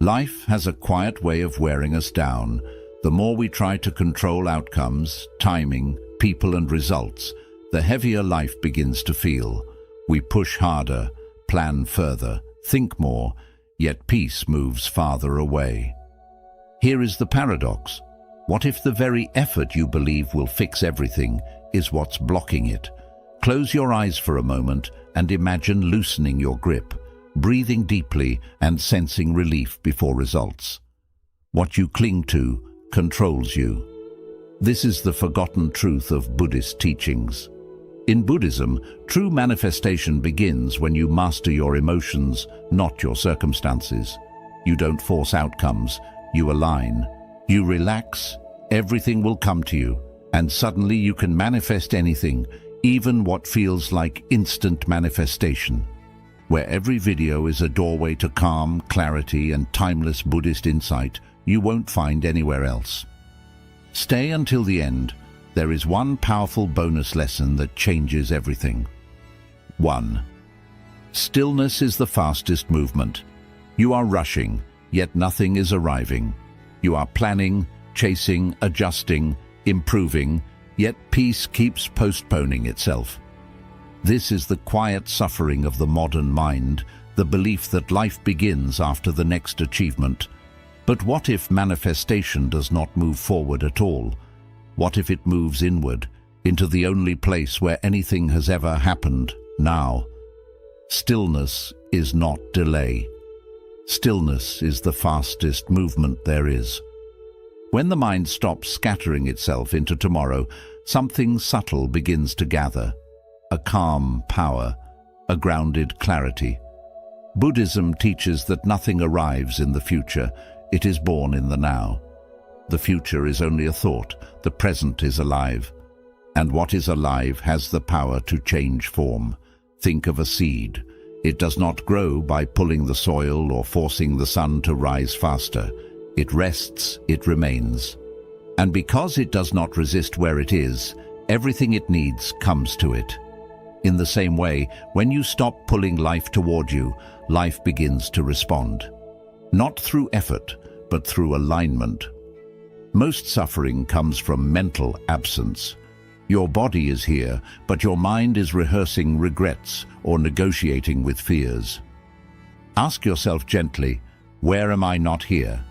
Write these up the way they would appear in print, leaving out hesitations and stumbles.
Life has a quiet way of wearing us down. The more we try to control outcomes, timing, people and results, the heavier life begins to feel. We push harder, plan further, think more, yet peace moves farther away. Here is the paradox. What if the very effort you believe will fix everything is what's blocking it? Close your eyes for a moment and imagine loosening your grip, breathing deeply and sensing relief before results. What you cling to controls you. This is the forgotten truth of Buddhist teachings. In Buddhism, true manifestation begins when you master your emotions, not your circumstances. You don't force outcomes, you align. You relax, everything will come to you, and suddenly you can manifest anything, even what feels like instant manifestation. Where every video is a doorway to calm, clarity, and timeless Buddhist insight you won't find anywhere else. Stay until the end. There is one powerful bonus lesson that changes everything. 1. Stillness is the fastest movement. You are rushing, yet nothing is arriving. You are planning, chasing, adjusting, improving, yet peace keeps postponing itself. This is the quiet suffering of the modern mind, the belief that life begins after the next achievement. But what if manifestation does not move forward at all? What if it moves inward, into the only place where anything has ever happened, now? Stillness is not delay. Stillness is the fastest movement there is. When the mind stops scattering itself into tomorrow, something subtle begins to gather. A calm power, a grounded clarity. Buddhism teaches that nothing arrives in the future, it is born in the now. The future is only a thought, the present is alive. And what is alive has the power to change form. Think of a seed. It does not grow by pulling the soil or forcing the sun to rise faster. It rests, it remains. And because it does not resist where it is, everything it needs comes to it. In the same way, when you stop pulling life toward you, life begins to respond. Not through effort, but through alignment. Most suffering comes from mental absence. Your body is here, but your mind is rehearsing regrets or negotiating with fears. Ask yourself gently, where am I not here?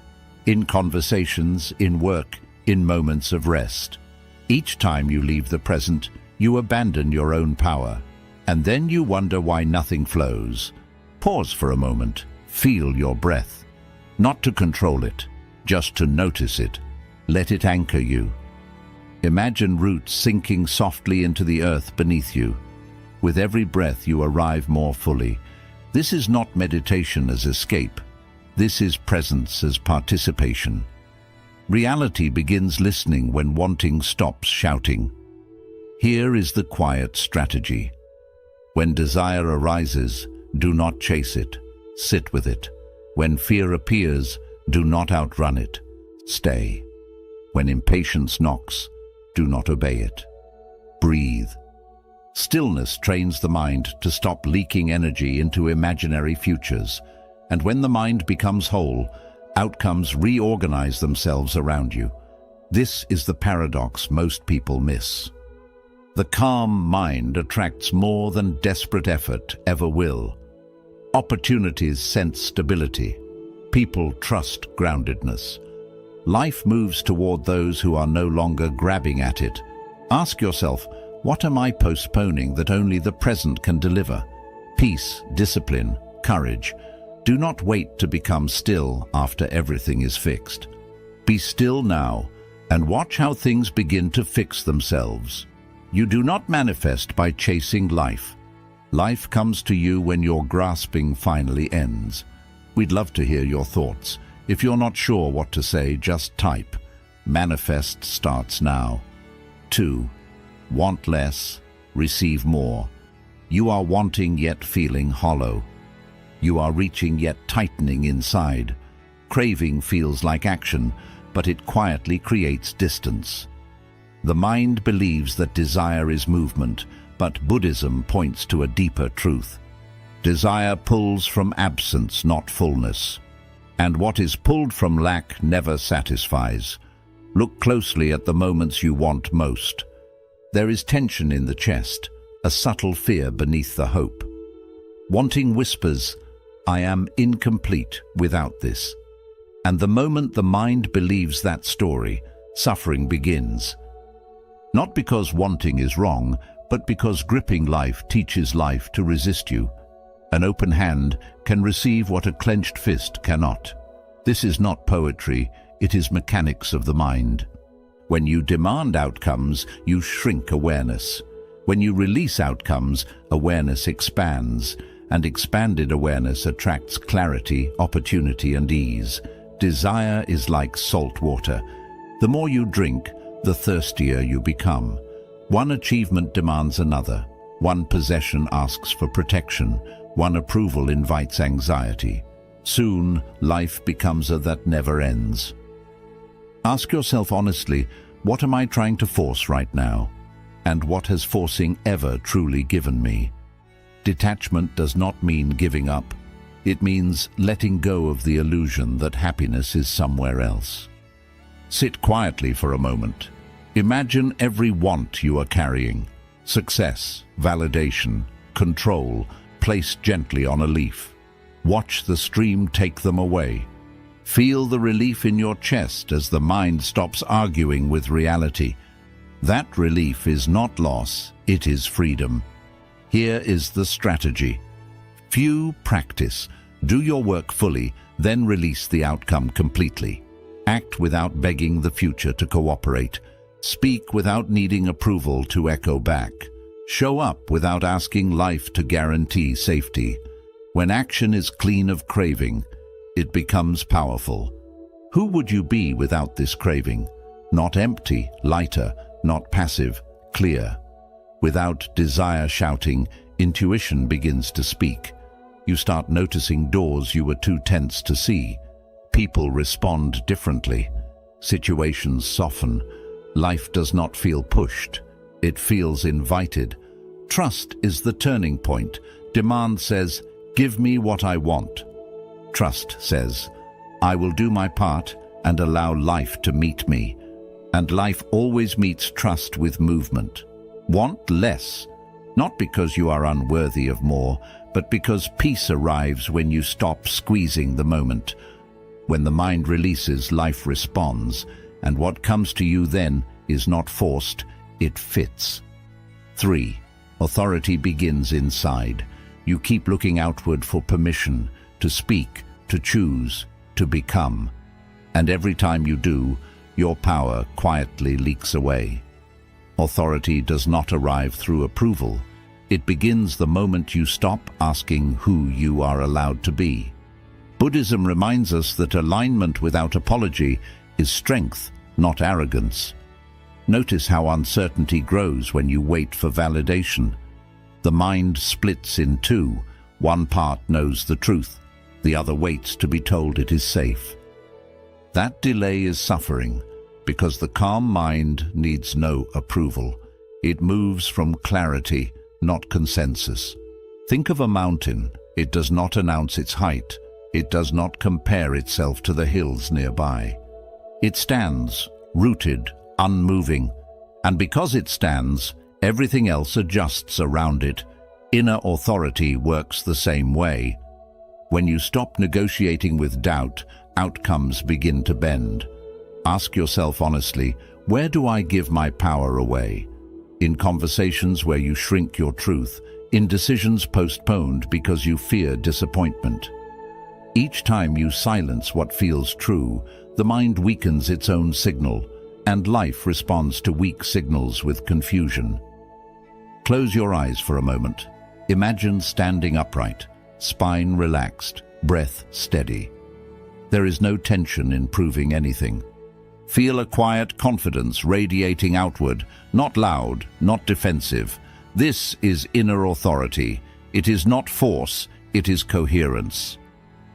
In conversations, in work, in moments of rest. Each time you leave the present, you abandon your own power, and then you wonder why nothing flows. Pause for a moment, feel your breath. Not to control it, just to notice it. Let it anchor you. Imagine roots sinking softly into the earth beneath you. With every breath you arrive more fully. This is not meditation as escape. This is presence as participation. Reality begins listening when wanting stops shouting. Here is the quiet strategy. When desire arises, do not chase it. Sit with it. When fear appears, do not outrun it. Stay. When impatience knocks, do not obey it. Breathe. Stillness trains the mind to stop leaking energy into imaginary futures. And when the mind becomes whole, outcomes reorganize themselves around you. This is the paradox most people miss. The calm mind attracts more than desperate effort ever will. Opportunities sense stability. People trust groundedness. Life moves toward those who are no longer grabbing at it. Ask yourself, what am I postponing that only the present can deliver? Peace, discipline, courage. Do not wait to become still after everything is fixed. Be still now and watch how things begin to fix themselves. You do not manifest by chasing life. Life comes to you when your grasping finally ends. We'd love to hear your thoughts. If you're not sure what to say, just type. Manifest starts now. 2. Want less, receive more. You are wanting yet feeling hollow. You are reaching yet tightening inside. Craving feels like action, but it quietly creates distance. The mind believes that desire is movement, but Buddhism points to a deeper truth. Desire pulls from absence, not fullness. And what is pulled from lack never satisfies. Look closely at the moments you want most. There is tension in the chest, a subtle fear beneath the hope. Wanting whispers, "I am incomplete without this." And the moment the mind believes that story, suffering begins. Not because wanting is wrong, but because gripping life teaches life to resist you. An open hand can receive what a clenched fist cannot. This is not poetry, it is mechanics of the mind. When you demand outcomes, you shrink awareness. When you release outcomes, awareness expands, and expanded awareness attracts clarity, opportunity, and ease. Desire is like salt water. The more you drink, the thirstier you become. One achievement demands another. One possession asks for protection. One approval invites anxiety. Soon, life becomes a that never ends. Ask yourself honestly, what am I trying to force right now? And what has forcing ever truly given me? Detachment does not mean giving up. It means letting go of the illusion that happiness is somewhere else. Sit quietly for a moment. Imagine every want you are carrying. Success, validation, control, placed gently on a leaf. Watch the stream take them away. Feel the relief in your chest as the mind stops arguing with reality. That relief is not loss, it is freedom. Here is the strategy. Few practice. Do your work fully, then release the outcome completely. Act without begging the future to cooperate. Speak without needing approval to echo back. Show up without asking life to guarantee safety. When action is clean of craving, it becomes powerful. Who would you be without this craving? Not empty, lighter, not passive, clear. Without desire shouting, intuition begins to speak. You start noticing doors you were too tense to see. People respond differently. Situations soften. Life does not feel pushed. It feels invited. Trust is the turning point. Demand says, "Give me what I want." Trust says, "I will do my part and allow life to meet me." And life always meets trust with movement. Want less, not because you are unworthy of more, but because peace arrives when you stop squeezing the moment. When the mind releases, life responds, and what comes to you then is not forced, it fits. 3. Authority begins inside. You keep looking outward for permission to speak, to choose, to become. And every time you do, your power quietly leaks away. Authority does not arrive through approval. It begins the moment you stop asking who you are allowed to be. Buddhism reminds us that alignment without apology is strength, not arrogance. Notice how uncertainty grows when you wait for validation. The mind splits in two. One part knows the truth, the other waits to be told it is safe. That delay is suffering, because the calm mind needs no approval. It moves from clarity, not consensus. Think of a mountain. It does not announce its height. It does not compare itself to the hills nearby. It stands, rooted, unmoving, and because it stands, everything else adjusts around it. Inner authority works the same way. When you stop negotiating with doubt, outcomes begin to bend. Ask yourself honestly, where do I give my power away? In conversations where you shrink your truth, in decisions postponed because you fear disappointment. Each time you silence what feels true, the mind weakens its own signal, and life responds to weak signals with confusion. Close your eyes for a moment. Imagine standing upright, spine relaxed, breath steady. There is no tension in proving anything. Feel a quiet confidence radiating outward, not loud, not defensive. This is inner authority. It is not force, it is coherence.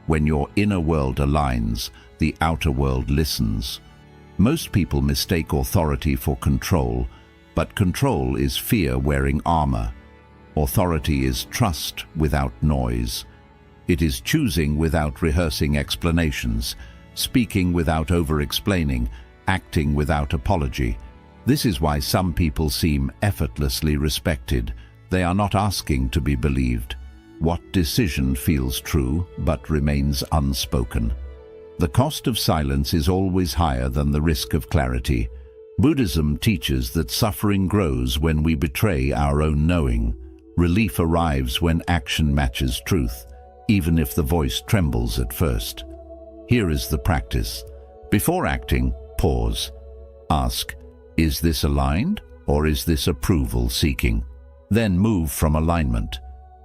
When your inner world aligns, the outer world listens. Most people mistake authority for control, but control is fear wearing armor. Authority is trust without noise. It is choosing without rehearsing explanations, speaking without over-explaining, acting without apology. This is why some people seem effortlessly respected. They are not asking to be believed. What decision feels true but remains unspoken? The cost of silence is always higher than the risk of clarity. Buddhism teaches that suffering grows when we betray our own knowing. Relief arrives when action matches truth, even if the voice trembles at first. Here is the practice. Before acting, pause. Ask, is this aligned or is this approval seeking? Then move from alignment.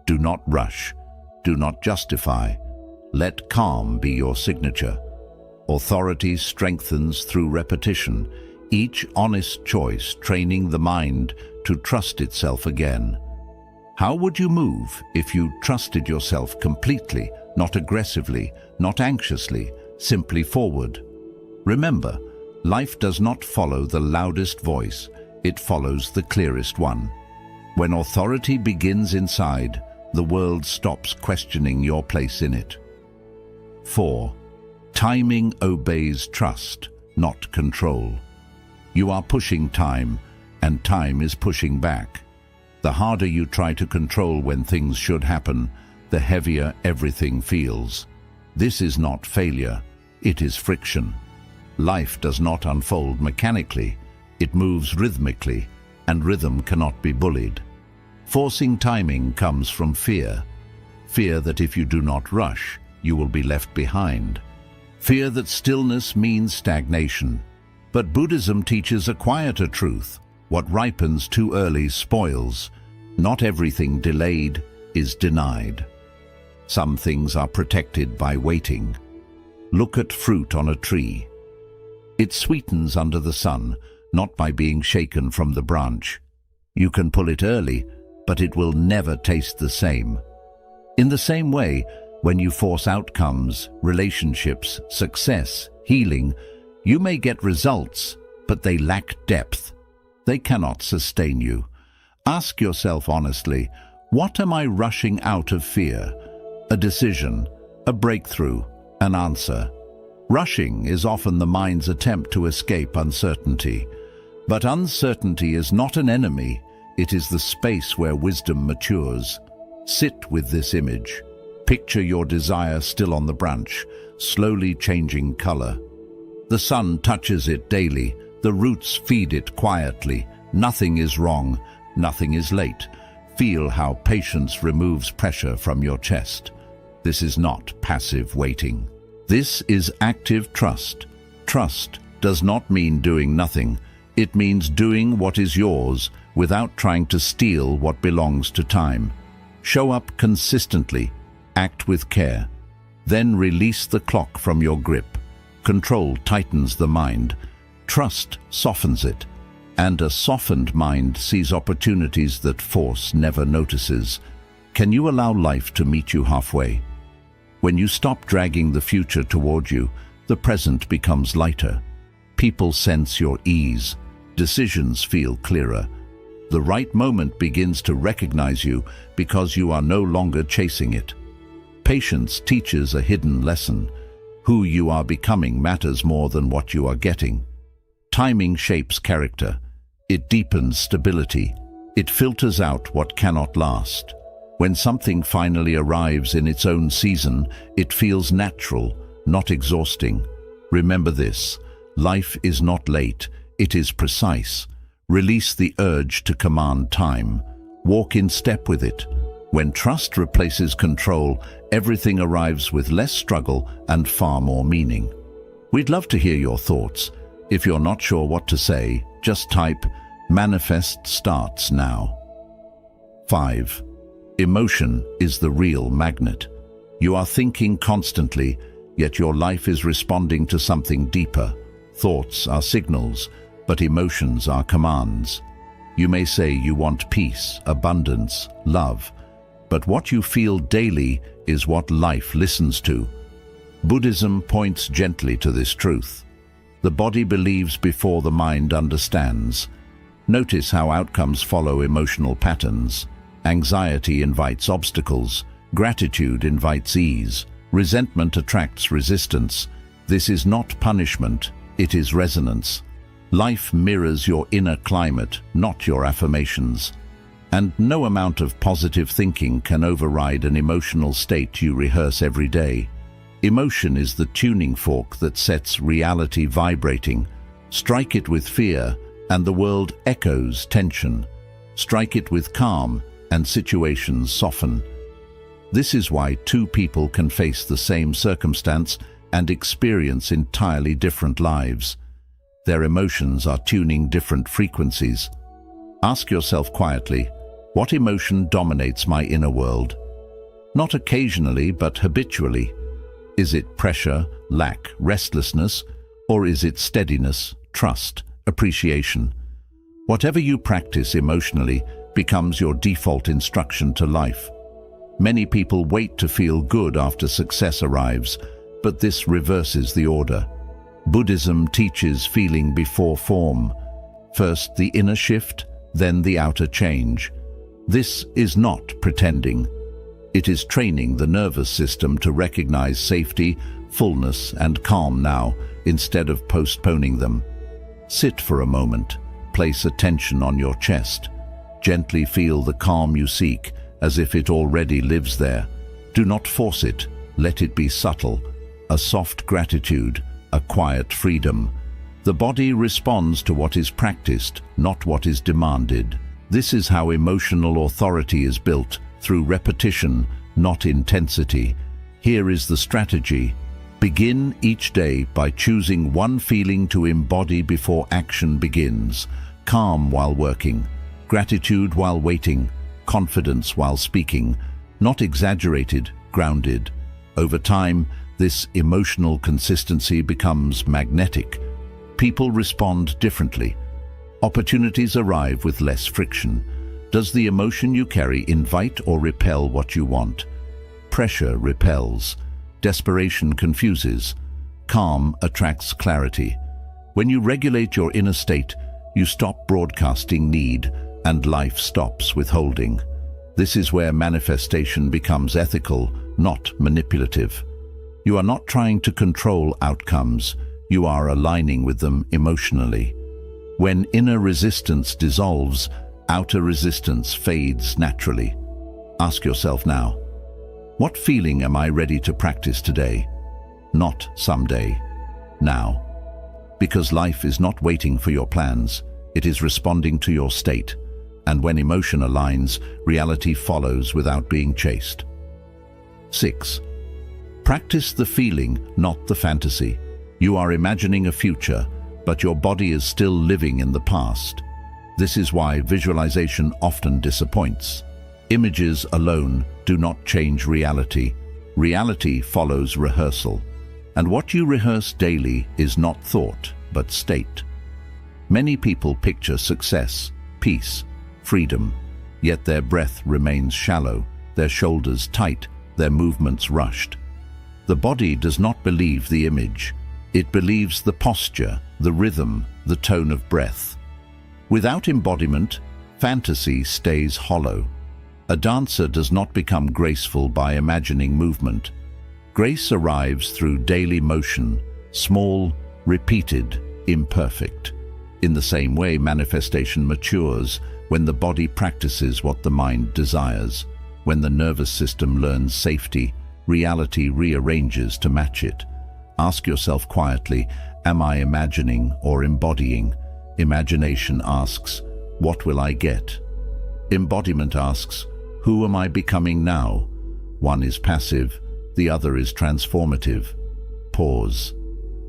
Do not rush. Do not justify. Let calm be your signature. Authority strengthens through repetition, each honest choice training the mind to trust itself again. How would you move if you trusted yourself completely, not aggressively, not anxiously, simply forward? Remember, life does not follow the loudest voice, it follows the clearest one. When authority begins inside, the world stops questioning your place in it. 4. Timing obeys trust, not control. You are pushing time, and time is pushing back. The harder you try to control when things should happen, the heavier everything feels. This is not failure, it is friction. Life does not unfold mechanically, it moves rhythmically, and rhythm cannot be bullied. Forcing timing comes from fear. Fear that if you do not rush, you will be left behind. Fear that stillness means stagnation. But Buddhism teaches a quieter truth. What ripens too early spoils. Not everything delayed is denied. Some things are protected by waiting. Look at fruit on a tree. It sweetens under the sun, not by being shaken from the branch. You can pull it early, but it will never taste the same. In the same way, when you force outcomes, relationships, success, healing, you may get results, but they lack depth. They cannot sustain you. Ask yourself honestly, what am I rushing out of fear? A decision, a breakthrough, an answer. Rushing is often the mind's attempt to escape uncertainty. But uncertainty is not an enemy. It is the space where wisdom matures. Sit with this image. Picture your desire still on the branch, slowly changing color. The sun touches it daily. The roots feed it quietly. Nothing is wrong. Nothing is late. Feel how patience removes pressure from your chest. This is not passive waiting. This is active trust. Trust does not mean doing nothing. It means doing what is yours without trying to steal what belongs to time. Show up consistently. Act with care. Then release the clock from your grip. Control tightens the mind. Trust softens it. And a softened mind sees opportunities that force never notices. Can you allow life to meet you halfway? When you stop dragging the future toward you, the present becomes lighter. People sense your ease. Decisions feel clearer. The right moment begins to recognize you because you are no longer chasing it. Patience teaches a hidden lesson. Who you are becoming matters more than what you are getting. Timing shapes character. It deepens stability. It filters out what cannot last. When something finally arrives in its own season, it feels natural, not exhausting. Remember this, life is not late, it is precise. Release the urge to command time. Walk in step with it. When trust replaces control, everything arrives with less struggle and far more meaning. We'd love to hear your thoughts. If you're not sure what to say, just type, "Manifest starts now." 5. Emotion is the real magnet. You are thinking constantly, yet your life is responding to something deeper. Thoughts are signals, but emotions are commands. You may say you want peace, abundance, love, but what you feel daily is what life listens to. Buddhism points gently to this truth. The body believes before the mind understands. Notice how outcomes follow emotional patterns. Anxiety invites obstacles. Gratitude invites ease. Resentment attracts resistance. This is not punishment, it is resonance. Life mirrors your inner climate, not your affirmations. And no amount of positive thinking can override an emotional state you rehearse every day. Emotion is the tuning fork that sets reality vibrating. Strike it with fear, and the world echoes tension. Strike it with calm, and situations soften. This is why two people can face the same circumstance and experience entirely different lives. Their emotions are tuning different frequencies. Ask yourself quietly, what emotion dominates my inner world? Not occasionally, but habitually. Is it pressure, lack, restlessness, or is it steadiness, trust, appreciation? Whatever you practice emotionally becomes your default instruction to life. Many people wait to feel good after success arrives, but this reverses the order. Buddhism teaches feeling before form. First the inner shift, then the outer change. This is not pretending. It is training the nervous system to recognize safety, fullness, and calm now, instead of postponing them. Sit for a moment. Place attention on your chest. Gently feel the calm you seek, as if it already lives there. Do not force it. Let it be subtle. A soft gratitude, a quiet freedom. The body responds to what is practiced, not what is demanded. This is how emotional authority is built, through repetition, not intensity. Here is the strategy. Begin each day by choosing one feeling to embody before action begins. Calm while working, gratitude while waiting, confidence while speaking, not exaggerated, grounded. Over time, this emotional consistency becomes magnetic. People respond differently. Opportunities arrive with less friction. Does the emotion you carry invite or repel what you want? Pressure repels. Desperation confuses. Calm attracts clarity. When you regulate your inner state, you stop broadcasting need, and life stops withholding. This is where manifestation becomes ethical, not manipulative. You are not trying to control outcomes, you are aligning with them emotionally. When inner resistance dissolves, outer resistance fades naturally. Ask yourself now, what feeling am I ready to practice today? Not someday, now. Because life is not waiting for your plans, it is responding to your state. And when emotion aligns, reality follows without being chased. 6. Practice the feeling, not the fantasy. You are imagining a future, but your body is still living in the past. This is why visualization often disappoints. Images alone do not change reality. Reality follows rehearsal. And what you rehearse daily is not thought, but state. Many people picture success, peace, freedom, yet their breath remains shallow, their shoulders tight, their movements rushed. The body does not believe the image. It believes the posture, the rhythm, the tone of breath. Without embodiment, fantasy stays hollow. A dancer does not become graceful by imagining movement. Grace arrives through daily motion, small, repeated, imperfect. In the same way, manifestation matures when the body practices what the mind desires. When the nervous system learns safety, reality rearranges to match it. Ask yourself quietly, am I imagining or embodying? Imagination asks, what will I get? Embodiment asks, who am I becoming now? One is passive, the other is transformative. Pause.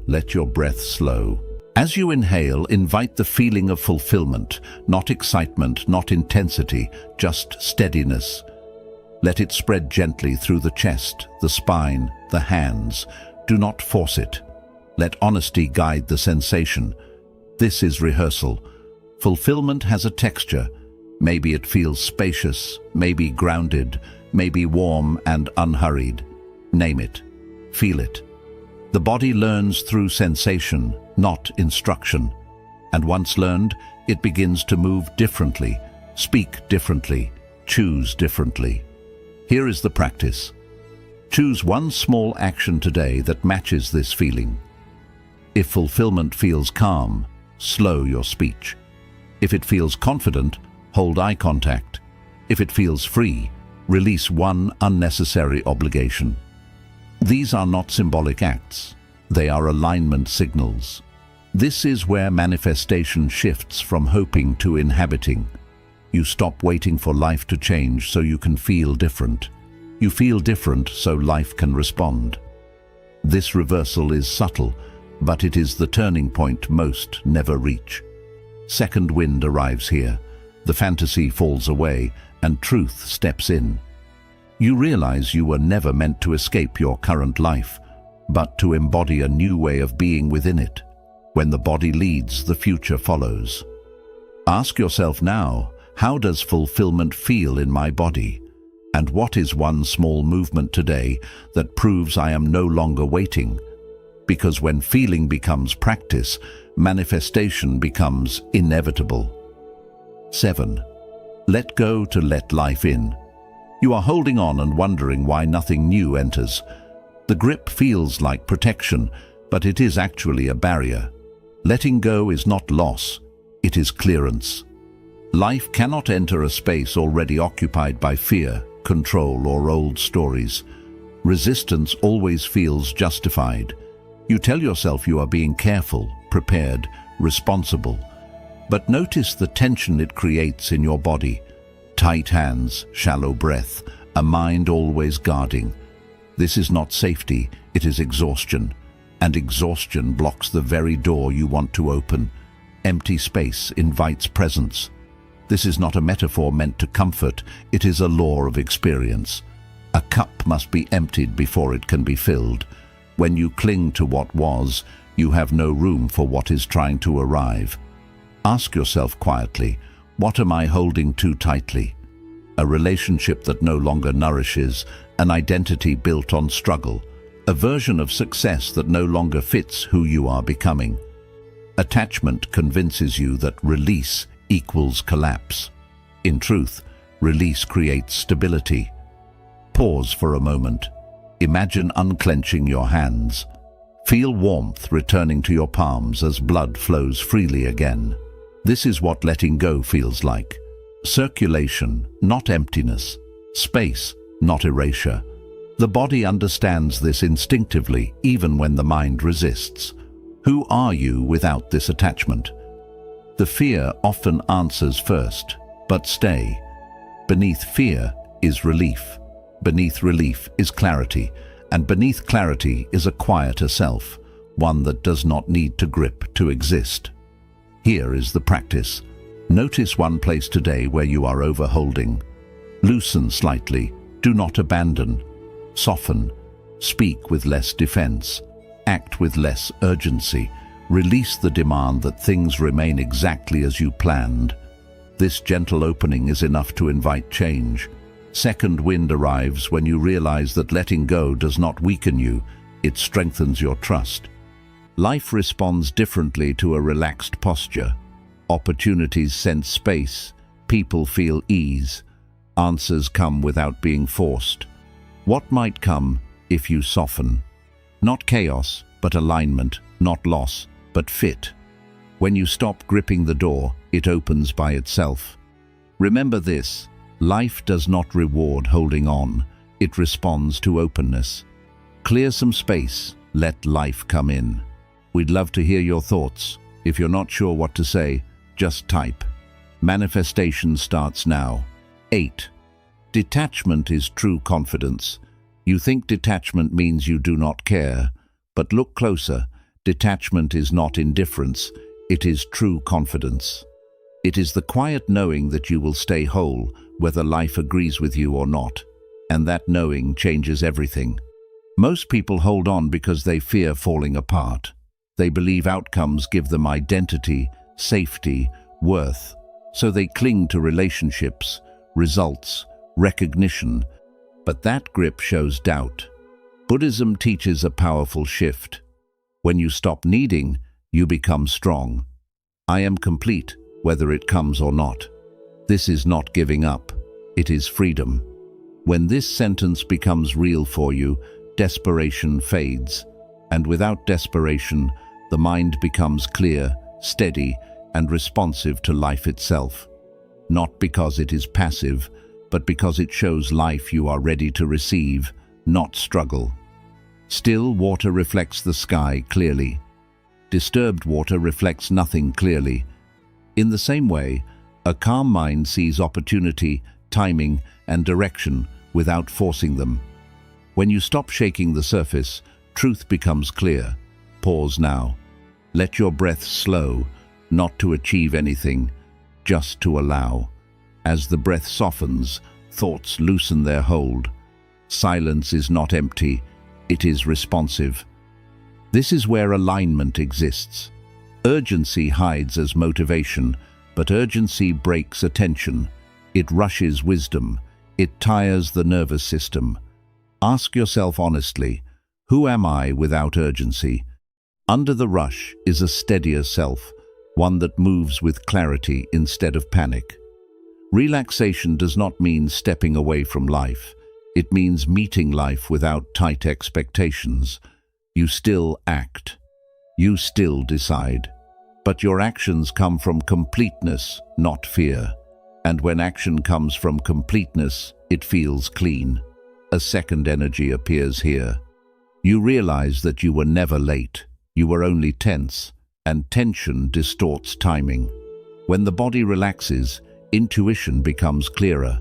Let your breath slow. As you inhale, invite the feeling of fulfillment, not excitement, not intensity, just steadiness. Let it spread gently through the chest, the spine, the hands. Do not force it. Let honesty guide the sensation. This is rehearsal. Fulfillment has a texture. Maybe it feels spacious, maybe grounded, maybe warm and unhurried. Name it. Feel it. The body learns through sensation, not instruction. And once learned, it begins to move differently, speak differently, choose differently. Here is the practice. Choose one small action today that matches this feeling. If fulfillment feels calm, slow your speech. If it feels confident, hold eye contact. If it feels free, release one unnecessary obligation. These are not symbolic acts. They are alignment signals. This is where manifestation shifts from hoping to inhabiting. You stop waiting for life to change so you can feel different. You feel different so life can respond. This reversal is subtle, but it is the turning point most never reach. Second wind arrives here. The fantasy falls away and truth steps in. You realize you were never meant to escape your current life, but to embody a new way of being within it. When the body leads, the future follows. Ask yourself now, how does fulfillment feel in my body? And what is one small movement today that proves I am no longer waiting? Because when feeling becomes practice, manifestation becomes inevitable. 7. Let go to let life in. You are holding on and wondering why nothing new enters. The grip feels like protection, but it is actually a barrier. Letting go is not loss, it is clearance. Life cannot enter a space already occupied by fear, control, or old stories. Resistance always feels justified. You tell yourself you are being careful, prepared, responsible. But notice the tension it creates in your body. Tight hands, shallow breath, a mind always guarding. This is not safety, it is exhaustion. And exhaustion blocks the very door you want to open. Empty space invites presence. This is not a metaphor meant to comfort, it is a law of experience. A cup must be emptied before it can be filled. When you cling to what was, you have no room for what is trying to arrive. Ask yourself quietly, what am I holding too tightly? A relationship that no longer nourishes, an identity built on struggle, a version of success that no longer fits who you are becoming. Attachment convinces you that release equals collapse. In truth, release creates stability. Pause for a moment. Imagine unclenching your hands. Feel warmth returning to your palms as blood flows freely again. This is what letting go feels like. Circulation, not emptiness. Space, not erasure. The body understands this instinctively, even when the mind resists. Who are you without this attachment? The fear often answers first, but stay. Beneath fear is relief. Beneath relief is clarity, and beneath clarity is a quieter self, one that does not need to grip to exist. Here is the practice. Notice one place today where you are overholding. Loosen slightly, do not abandon. Soften, speak with less defense, act with less urgency. Release the demand that things remain exactly as you planned. This gentle opening is enough to invite change. Second wind arrives when you realize that letting go does not weaken you, it strengthens your trust. Life responds differently to a relaxed posture. Opportunities sense space, people feel ease, answers come without being forced. What might come if you soften? Not chaos, but alignment, not loss, but fit. When you stop gripping the door, it opens by itself. Remember this, life does not reward holding on, it responds to openness. Clear some space, let life come in. We'd love to hear your thoughts. If you're not sure what to say, just type. Manifestation starts now. 8. Detachment is true confidence. You think detachment means you do not care, but look closer. Detachment is not indifference, it is true confidence. It is the quiet knowing that you will stay whole, whether life agrees with you or not, and that knowing changes everything. Most people hold on because they fear falling apart. They believe outcomes give them identity, safety, worth, so they cling to relationships, results, recognition, but that grip shows doubt. Buddhism teaches a powerful shift. When you stop needing, you become strong. I am complete, whether it comes or not. This is not giving up, it is freedom. When this sentence becomes real for you, desperation fades. And without desperation, the mind becomes clear, steady, and responsive to life itself. Not because it is passive, but because it shows life you are ready to receive, not struggle. Still water reflects the sky clearly. Disturbed water reflects nothing clearly. In the same way, a calm mind sees opportunity, timing, and direction without forcing them. When you stop shaking the surface, truth becomes clear. Pause now. Let your breath slow, not to achieve anything, just to allow. As the breath softens, thoughts loosen their hold. Silence is not empty, it is responsive. This is where alignment exists. Urgency hides as motivation, but urgency breaks attention. It rushes wisdom. It tires the nervous system. Ask yourself honestly, who am I without urgency? Under the rush is a steadier self, one that moves with clarity instead of panic. Relaxation does not mean stepping away from life. It means meeting life without tight expectations. You still act. You still decide. But your actions come from completeness, not fear. And when action comes from completeness, it feels clean. A second energy appears here. You realize that you were never late. You were only tense, and tension distorts timing. When the body relaxes, intuition becomes clearer.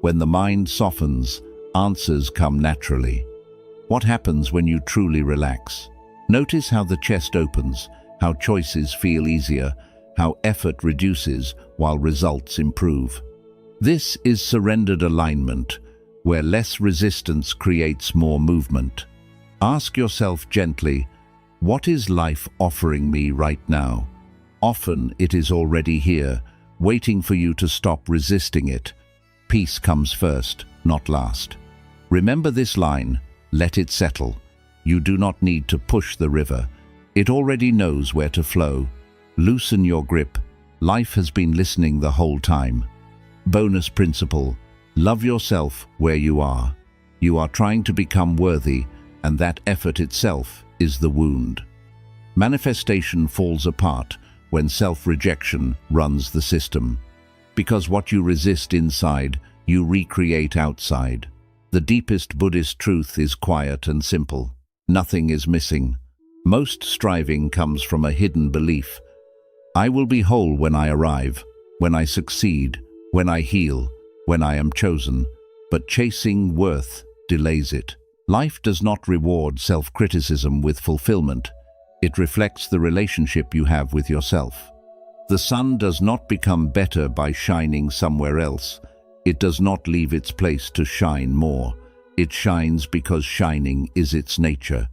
When the mind softens, answers come naturally. What happens when you truly relax? Notice how the chest opens, how choices feel easier, how effort reduces while results improve. This is surrendered alignment, where less resistance creates more movement. Ask yourself gently, what is life offering me right now? Often it is already here, waiting for you to stop resisting it. Peace comes first, not last. Remember this line, let it settle. You do not need to push the river. It already knows where to flow. Loosen your grip. Life has been listening the whole time. Bonus principle, love yourself where you are. You are trying to become worthy, and that effort itself is the wound. Manifestation falls apart when self-rejection runs the system. Because what you resist inside, you recreate outside. The deepest Buddhist truth is quiet and simple. Nothing is missing. Most striving comes from a hidden belief. I will be whole when I arrive, when I succeed, when I heal, when I am chosen. But chasing worth delays it. Life does not reward self-criticism with fulfillment. It reflects the relationship you have with yourself. The sun does not become better by shining somewhere else. It does not leave its place to shine more. It shines because shining is its nature.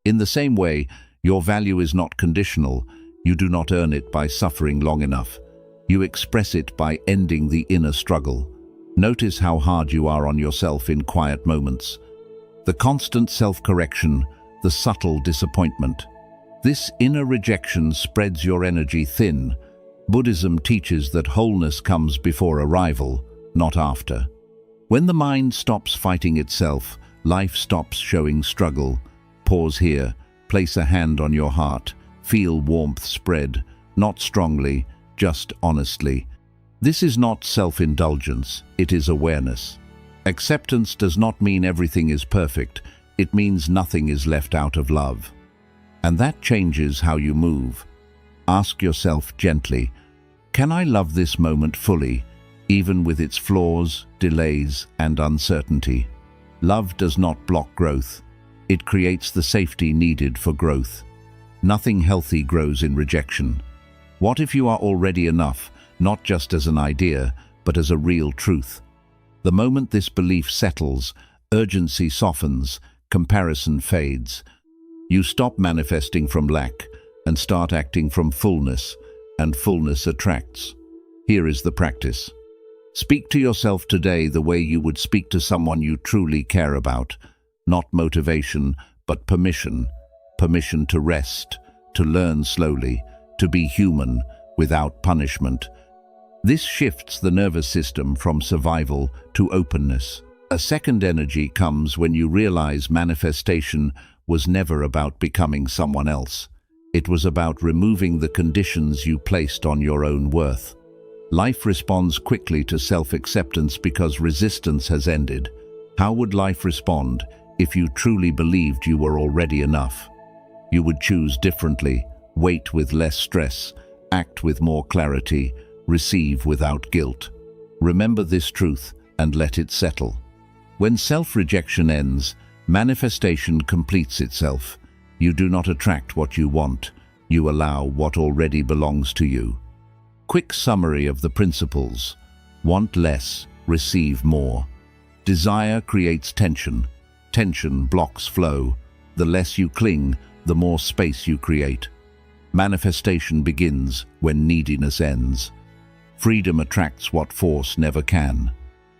In the same way, your value is not conditional. You do not earn it by suffering long enough. You express it by ending the inner struggle. Notice how hard you are on yourself in quiet moments. The constant self-correction, the subtle disappointment. This inner rejection spreads your energy thin. Buddhism teaches that wholeness comes before arrival, not after. When the mind stops fighting itself, life stops showing struggle. Pause here, place a hand on your heart, feel warmth spread, not strongly, just honestly. This is not self-indulgence, it is awareness. Acceptance does not mean everything is perfect, it means nothing is left out of love. And that changes how you move. Ask yourself gently, can I love this moment fully, even with its flaws, delays, and uncertainty? Love does not block growth. It creates the safety needed for growth. Nothing healthy grows in rejection. What if you are already enough, not just as an idea, but as a real truth? The moment this belief settles, urgency softens, comparison fades. You stop manifesting from lack and start acting from fullness, and fullness attracts. Here is the practice. Speak to yourself today the way you would speak to someone you truly care about. Not motivation, but permission. Permission to rest, to learn slowly, to be human without punishment. This shifts the nervous system from survival to openness. A second energy comes when you realize manifestation was never about becoming someone else. It was about removing the conditions you placed on your own worth. Life responds quickly to self-acceptance because resistance has ended. How would life respond if you truly believed you were already enough? You would choose differently, wait with less stress, act with more clarity, receive without guilt. Remember this truth and let it settle. When self-rejection ends, manifestation completes itself. You do not attract what you want, you allow what already belongs to you. Quick summary of the principles. Want less, receive more. Desire creates tension. Tension blocks flow. The less you cling, the more space you create. Manifestation begins when neediness ends. Freedom attracts what force never can.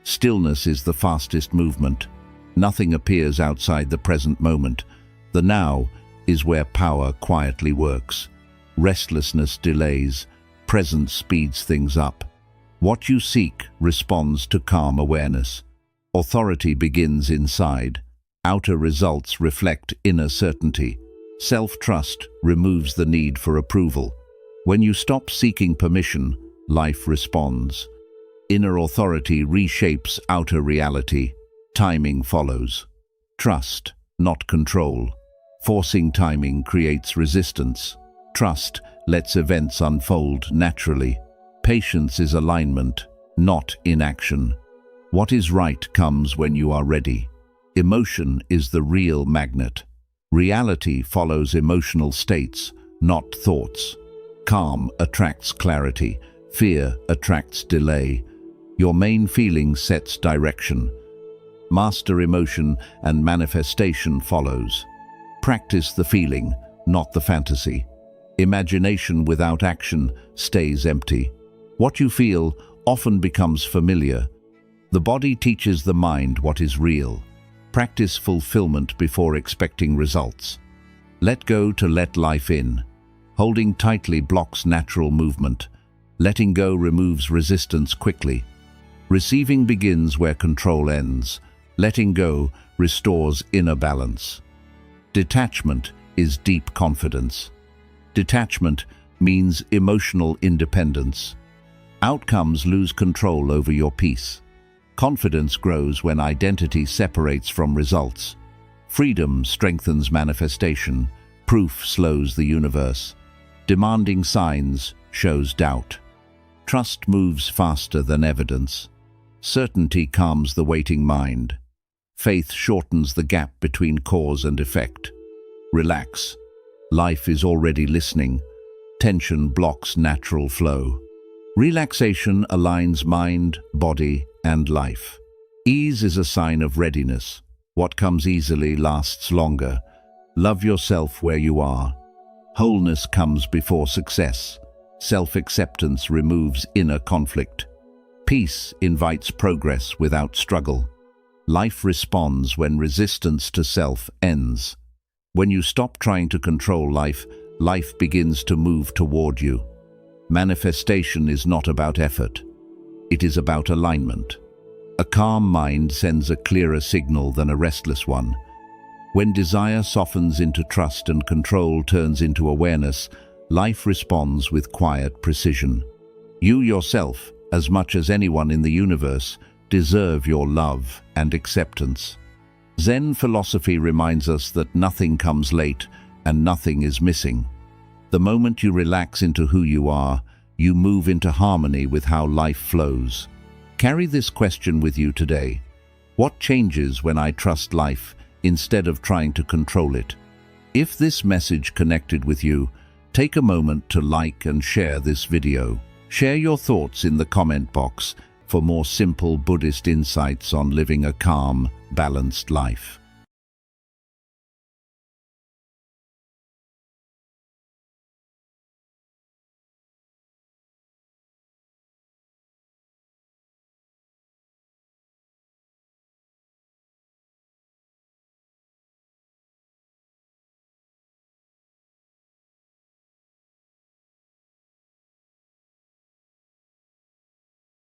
Stillness is the fastest movement. Nothing appears outside the present moment. The now is where power quietly works. Restlessness delays. Presence speeds things up. What you seek responds to calm awareness. Authority begins inside. Outer results reflect inner certainty. Self-trust removes the need for approval. When you stop seeking permission, life responds. Inner authority reshapes outer reality. Timing follows. Trust, not control. Forcing timing creates resistance. Trust lets events unfold naturally. Patience is alignment, not inaction. What is right comes when you are ready. Emotion is the real magnet. Reality follows emotional states, not thoughts. Calm attracts clarity. Fear attracts delay. Your main feeling sets direction. Master emotion and manifestation follows. Practice the feeling, not the fantasy. Imagination without action stays empty. What you feel often becomes familiar. The body teaches the mind what is real. Practice fulfillment before expecting results. Let go to let life in. Holding tightly blocks natural movement. Letting go removes resistance quickly. Receiving begins where control ends. Letting go restores inner balance. Detachment is deep confidence. Detachment means emotional independence. Outcomes lose control over your peace. Confidence grows when identity separates from results. Freedom strengthens manifestation. Proof slows the universe. Demanding signs shows doubt. Trust moves faster than evidence. Certainty calms the waiting mind. Faith shortens the gap between cause and effect. Relax. Life is already listening. Tension blocks natural flow. Relaxation aligns mind, body, and life. Ease is a sign of readiness. What comes easily lasts longer. Love yourself where you are. Wholeness comes before success. Self-acceptance removes inner conflict. Peace invites progress without struggle. Life responds when resistance to self ends. When you stop trying to control life, life begins to move toward you. Manifestation is not about effort. It is about alignment. A calm mind sends a clearer signal than a restless one. When desire softens into trust and control turns into awareness, life responds with quiet precision. You yourself, as much as anyone in the universe, deserve your love and acceptance. Zen philosophy reminds us that nothing comes late and nothing is missing. The moment you relax into who you are, you move into harmony with how life flows. Carry this question with you today. What changes when I trust life instead of trying to control it? If this message connected with you, take a moment to like and share this video. Share your thoughts in the comment box for more simple Buddhist insights on living a calm, balanced life.